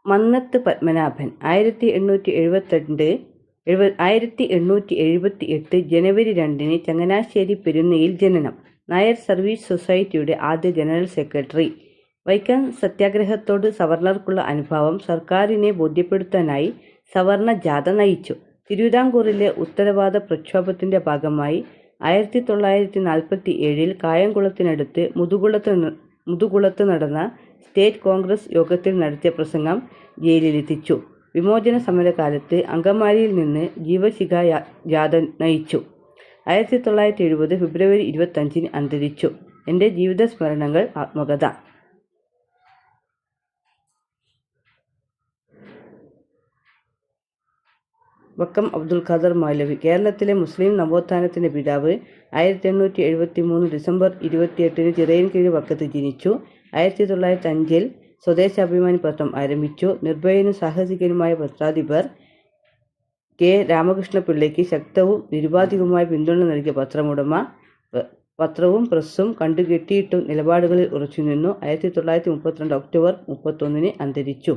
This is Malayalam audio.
മന്നത്ത് പത്മനാഭൻ 1878 ജനുവരി 2 ചങ്ങനാശ്ശേരി പെരുന്നയിൽ ജനനം. നായർ സർവീസ് സൊസൈറ്റിയുടെ ആദ്യ ജനറൽ സെക്രട്ടറി. വൈക്കം സത്യാഗ്രഹത്തോട് സവർണർക്കുള്ള അനുഭാവം സർക്കാരിനെ ബോധ്യപ്പെടുത്താനായി സവർണ ജാഥ നയിച്ചു. തിരുവിതാംകൂറിലെ ഉത്തരവാദ പ്രക്ഷോഭത്തിന്റെ ഭാഗമായി 1947 കായംകുളത്തിനടുത്ത് മുതുകുളത്ത് നടന്ന സ്റ്റേറ്റ് കോൺഗ്രസ് യോഗത്തിൽ നടത്തിയ പ്രസംഗം ജയിലിലെത്തിച്ചു. വിമോചന സമരകാലത്ത് അങ്കമാലിയിൽ നിന്ന് ജീവശിഖ ജാഥ നയിച്ചു. 1970 ഫെബ്രുവരി 25 അന്തരിച്ചു. എൻ്റെ ജീവിത സ്മരണകൾ ആത്മകഥ. വക്കം അബ്ദുൽ ഖാദർ മൗലവി കേരളത്തിലെ മുസ്ലിം നവോത്ഥാനത്തിൻ്റെ പിതാവ്. 1873 ഡിസംബർ 28 ചിറയൻകീഴ് വക്കത്ത് ജനിച്ചു. 1905 സ്വദേശാഭിമാനി പത്രം ആരംഭിച്ചു. നിർഭയനും സാഹസികനുമായ പത്രാധിപർ കെ രാമകൃഷ്ണപിള്ളയ്ക്ക് ശക്തവും നിരുപാധികവുമായ പിന്തുണ നൽകിയ പത്രമുടമ. പത്രവും പ്രസ്സും കണ്ടുകെട്ടിയിട്ടും നിലപാടുകളിൽ ഉറച്ചുനിന്നു. 1932 ഒക്ടോബർ 31 അന്തരിച്ചു.